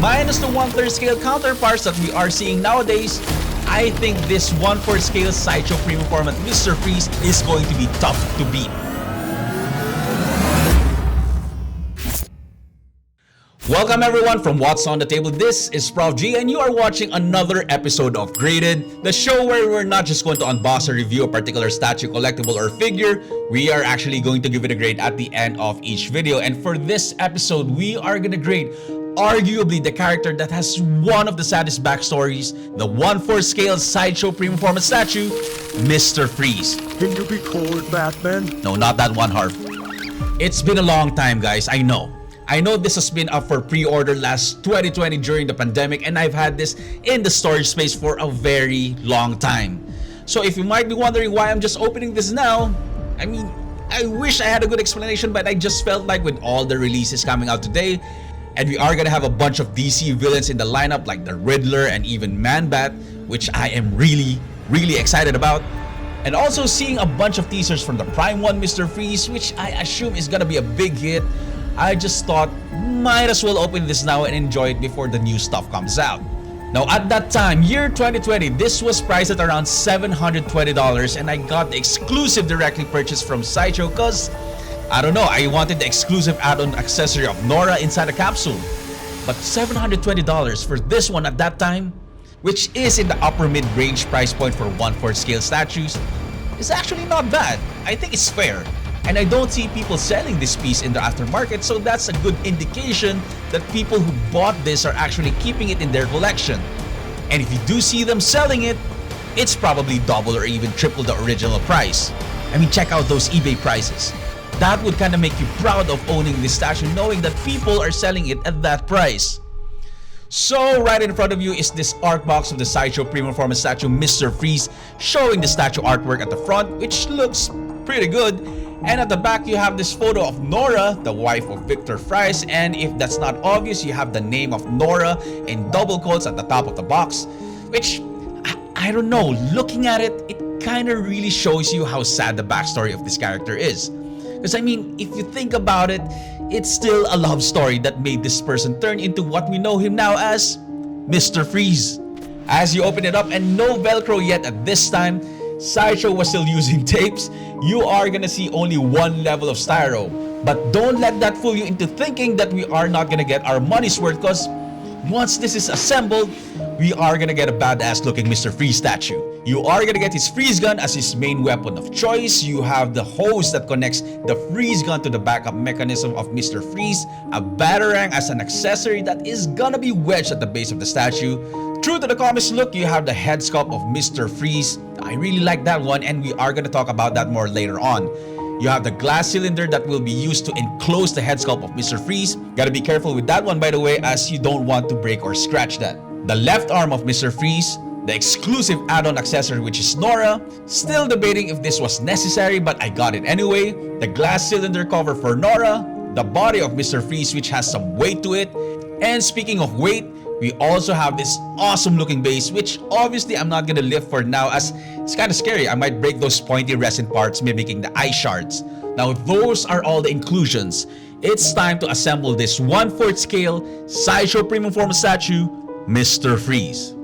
minus the 1/3 scale counterparts that we are seeing nowadays, I think this 1/4 scale Sideshow premium format Mr. Freeze is going to be tough to beat. Welcome everyone from What's on the Table. This is Prof G and you are watching another episode of Graded, the show where we're not just going to unbox or review a particular statue, collectible, or figure. We are actually going to give it a grade at the end of each video. And for this episode, we are going to grade arguably the character that has one of the saddest backstories, the 1/4 scale Sideshow premium format statue, Mr. Freeze. Can you be called Batman? No, not that one, Harv. It's been a long time, guys, I know this has been up for pre-order last 2020 during the pandemic, and I've had this in the storage space for a very long time. So if you might be wondering why I'm just opening this now, I mean, I wish I had a good explanation, but I just felt like with all the releases coming out today, and we are gonna have a bunch of DC villains in the lineup like the Riddler and even Man-Bat, which I am really excited about. And also seeing a bunch of teasers from the Prime 1 Mr. Freeze, which I assume is gonna be a big hit. I just thought, might as well open this now and enjoy it before the new stuff comes out. Now at that time, year 2020, this was priced at around $720 and I got the exclusive directly purchased from Sideshow because, I don't know, I wanted the exclusive add-on accessory of Nora inside a capsule. But $720 for this one at that time, which is in the upper mid-range price point for 1/4 scale statues, is actually not bad. I think it's fair. And I don't see people selling this piece in the aftermarket, so that's a good indication that people who bought this are actually keeping it in their collection. And if you do see them selling it, it's probably double or even triple the original price. I mean, check out those eBay prices. That would kind of make you proud of owning this statue, knowing that people are selling it at that price. So right in front of you is this art box of the Sideshow premium format statue Mr. Freeze, showing the statue artwork at the front, which looks pretty good. And at the back, you have this photo of Nora, the wife of Victor Fries. And if that's not obvious, you have the name of Nora in double quotes at the top of the box, which, I don't know, looking at it, it kind of really shows you how sad the backstory of this character is. Because I mean, if you think about it, it's still a love story that made this person turn into what we know him now as Mr. Freeze. As you open it up, and no Velcro yet at this time, Sideshow was still using tapes, you are gonna see only one level of styro. But don't let that fool you into thinking that we are not gonna get our money's worth, because once this is assembled, we are gonna get a badass looking Mr. Freeze statue. You are gonna get his freeze gun as his main weapon of choice. You have the hose that connects the freeze gun to the backup mechanism of Mr. Freeze, a batarang as an accessory that is gonna be wedged at the base of the statue. True to the comics look, you have the head sculpt of Mr. Freeze. I really like that one, and we are gonna talk about that more later on. You have the glass cylinder that will be used to enclose the head sculpt of Mr. Freeze. Gotta be careful with that one, by the way, as you don't want to break or scratch that. The left arm of Mr. Freeze, the exclusive add-on accessory which is Nora. Still debating if this was necessary, but I got it anyway. The glass cylinder cover for Nora. The body of Mr. Freeze, which has some weight to it. And speaking of weight, we also have this awesome looking base, which obviously I'm not gonna lift for now as it's kind of scary. I might break those pointy resin parts mimicking the eye shards. Now if those are all the inclusions, it's time to assemble this 1/4 scale Sideshow premium format statue, Mr. Freeze.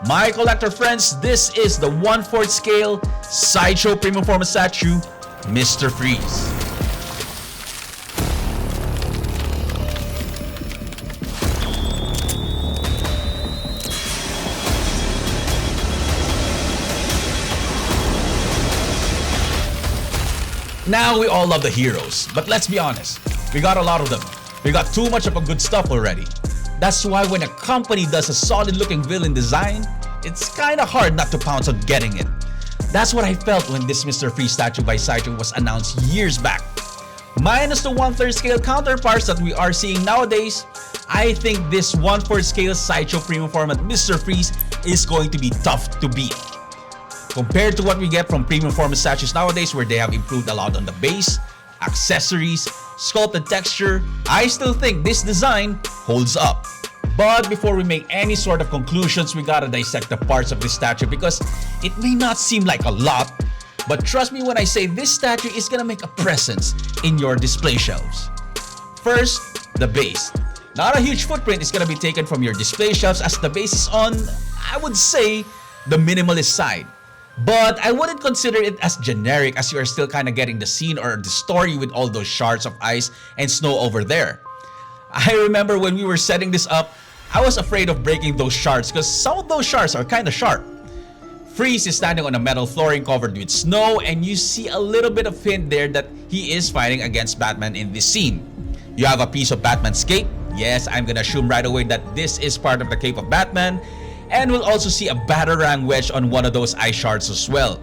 My collector friends, this is the 1/4 scale Sideshow premium format statue, Mr. Freeze. Now we all love the heroes, but let's be honest, we got a lot of them. We got too much of a good stuff already. That's why when a company does a solid looking villain design, it's kinda hard not to pounce on getting it. That's what I felt when this Mr. Freeze statue by Sideshow was announced years back. Minus the 1/3 scale counterparts that we are seeing nowadays, I think this 1/4 scale Sideshow premium format Mr. Freeze is going to be tough to beat. Compared to what we get from premium format statues nowadays, where they have improved a lot on the base, accessories, sculpted texture, I still think this design holds up. But before we make any sort of conclusions, we gotta dissect the parts of this statue because it may not seem like a lot, but trust me when I say this statue is gonna make a presence in your display shelves. First, the base. Not a huge footprint is gonna be taken from your display shelves as the base is on, I would say, the minimalist side. But I wouldn't consider it as generic as you are still kind of getting the scene or the story with all those shards of ice and snow over there. I remember when we were setting this up, I was afraid of breaking those shards because some of those shards are kind of sharp. Freeze is standing on a metal flooring covered with snow, and you see a little bit of hint there that he is fighting against Batman in this scene. You have a piece of Batman's cape. Yes, I'm gonna assume right away that this is part of the cape of Batman. And we'll also see a Batarang wedge on one of those ice shards as well.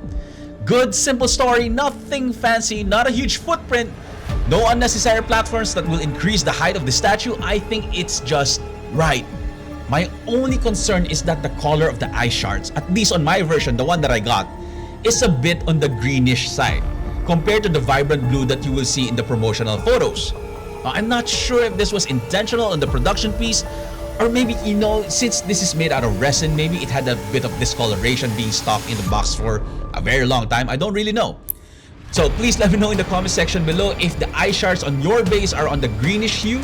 Good, simple story, nothing fancy, not a huge footprint, no unnecessary platforms that will increase the height of the statue. I think it's just right. My only concern is that the color of the ice shards, at least on my version, the one that I got, is a bit on the greenish side compared to the vibrant blue that you will see in the promotional photos. I'm not sure if this was intentional on the production piece, or maybe, since this is made out of resin, maybe it had a bit of discoloration being stocked in the box for a very long time. I don't really know. So please let me know in the comment section below if the ice shards on your base are on the greenish hue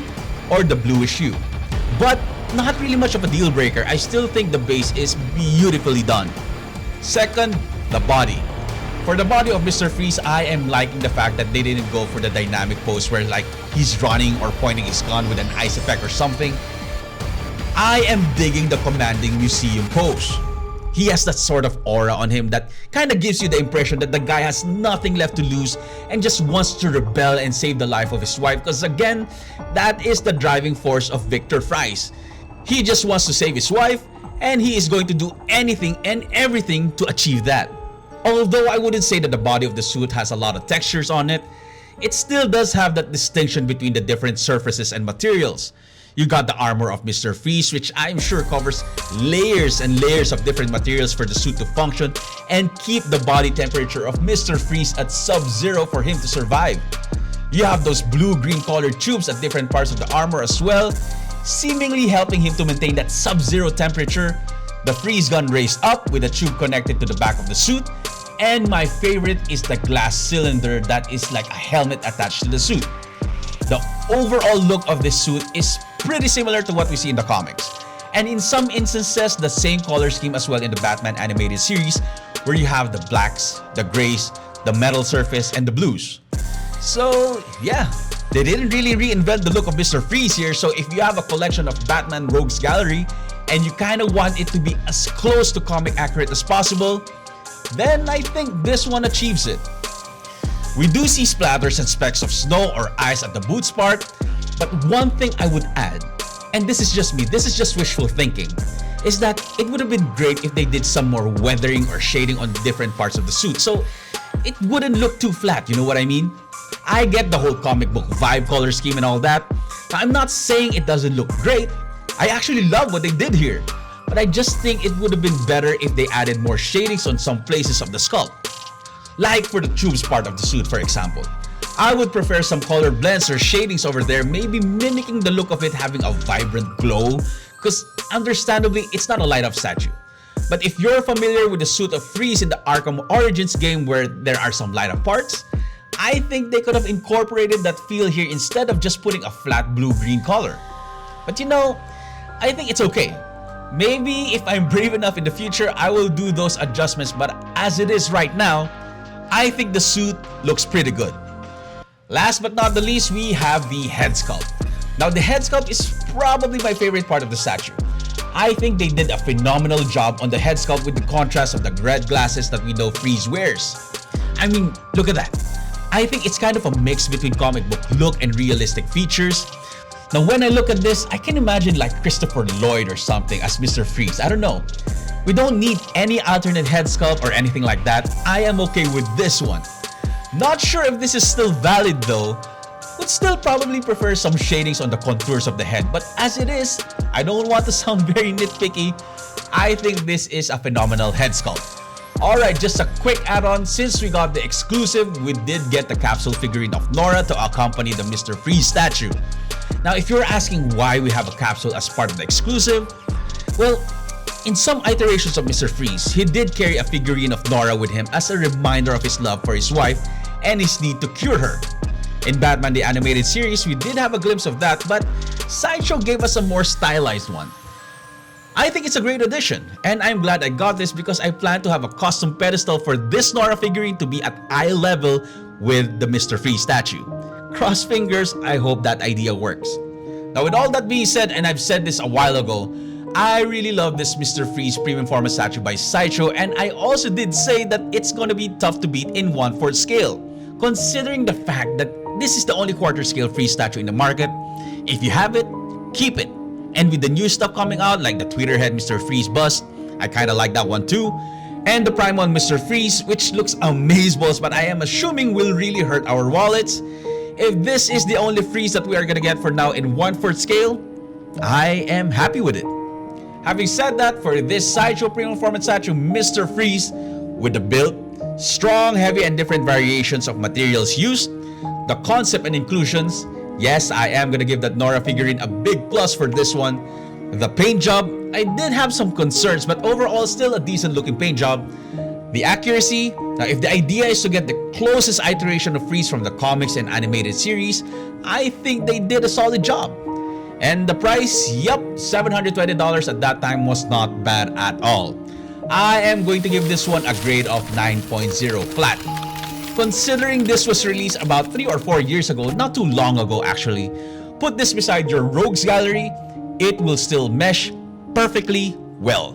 or the bluish hue. But not really much of a deal breaker. I still think the base is beautifully done. Second, the body. For the body of Mr. Freeze, I am liking the fact that they didn't go for the dynamic pose where like he's running or pointing his gun with an ice effect or something. I am digging the commanding museum pose. He has that sort of aura on him that kind of gives you the impression that the guy has nothing left to lose and just wants to rebel and save the life of his wife, because again, that is the driving force of Victor Freeze. He just wants to save his wife, and he is going to do anything and everything to achieve that. Although I wouldn't say that the body of the suit has a lot of textures on it, it still does have that distinction between the different surfaces and materials. You got the armor of Mr. Freeze, which I'm sure covers layers and layers of different materials for the suit to function and keep the body temperature of Mr. Freeze at sub-zero for him to survive. You have those blue-green colored tubes at different parts of the armor as well, seemingly helping him to maintain that sub-zero temperature. The freeze gun raised up with a tube connected to the back of the suit, and my favorite is the glass cylinder that is like a helmet attached to the suit. The overall look of this suit is pretty similar to what we see in the comics, and in some instances the same color scheme as well in the Batman animated series, where you have the blacks, the grays, the metal surface, and the blues. So yeah, they didn't really reinvent the look of Mr. Freeze here, so if you have a collection of Batman Rogues Gallery and you kind of want it to be as close to comic accurate as possible, then I think this one achieves it. We do see splatters and specks of snow or ice at the boots part, but one thing I would add, and this is just me, this is just wishful thinking, is that it would have been great if they did some more weathering or shading on different parts of the suit, so it wouldn't look too flat, you know what I mean? I get the whole comic book vibe, color scheme, and all that. I'm not saying it doesn't look great. I actually love what they did here, but I just think it would have been better if they added more shadings on some places of the sculpt. Like for the tubes part of the suit, for example. I would prefer some color blends or shadings over there, maybe mimicking the look of it having a vibrant glow, because understandably, it's not a light-up statue. But if you're familiar with the suit of Freeze in the Arkham Origins game where there are some light-up parts, I think they could have incorporated that feel here instead of just putting a flat blue-green color. But I think it's okay. Maybe if I'm brave enough in the future, I will do those adjustments, but as it is right now, I think the suit looks pretty good. Last but not the least, we have the head sculpt. Now the head sculpt is probably my favorite part of the statue. I think they did a phenomenal job on the head sculpt with the contrast of the red glasses that we know Freeze wears. I mean, look at that. I think it's kind of a mix between comic book look and realistic features. Now when I look at this, I can imagine like Christopher Lloyd or something as Mr. Freeze. I don't know. We don't need any alternate head sculpt or anything like that. I am okay with this one. Not sure if this is still valid though. Would still probably prefer some shadings on the contours of the head, but as it is, I don't want to sound very nitpicky. I think this is a phenomenal head sculpt. Alright, just a quick add-on. Since we got the exclusive, we did get the capsule figurine of Nora to accompany the Mr. Freeze statue. Now, if you're asking why we have a capsule as part of the exclusive, well, in some iterations of Mr. Freeze, he did carry a figurine of Nora with him as a reminder of his love for his wife and his need to cure her. In Batman the Animated Series, we did have a glimpse of that, but Sideshow gave us a more stylized one. I think it's a great addition, and I'm glad I got this because I plan to have a custom pedestal for this Nora figurine to be at eye level with the Mr. Freeze statue. Cross fingers, I hope that idea works. Now with all that being said, and I've said this a while ago, I really love this Mr. Freeze premium format statue by Sideshow, and I also did say that it's gonna be tough to beat in 1/4 scale. Considering the fact that this is the only quarter scale Freeze statue in the market, if you have it, keep it. And with the new stuff coming out like the Twitter head Mr. Freeze bust, I kinda like that one too. And the Prime one Mr. Freeze, which looks amazeballs but I am assuming will really hurt our wallets. If this is the only Freeze that we are gonna get for now in 1/4 scale, I am happy with it. Having said that, for this Sideshow premium format statue Mr. Freeze, with the build, strong, heavy, and different variations of materials used, the concept and inclusions, yes, I am gonna give that Nora figurine a big plus for this one. The paint job, I did have some concerns, but overall still a decent looking paint job. The accuracy, now if the idea is to get the closest iteration of Freeze from the comics and animated series, I think they did a solid job. And the price, yup, $720 at that time was not bad at all. I am going to give this one a grade of 9.0 flat. Considering this was released about 3 or 4 years ago, not too long ago actually, put this beside your Rogues Gallery, it will still mesh perfectly well.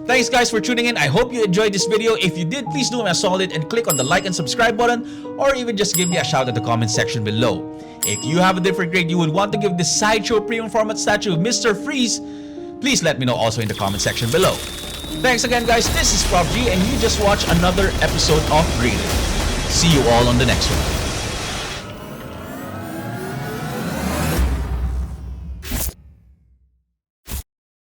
Thanks guys for tuning in. I hope you enjoyed this video. If you did, please do me a solid and click on the like and subscribe button, or even just give me a shout at the comment section below. If you have a different grade you would want to give this Sideshow premium format statue Mr. Freeze, please let me know also in the comment section below. Thanks again guys, this is Prof G and you just watched another episode of Graded. See you all on the next one.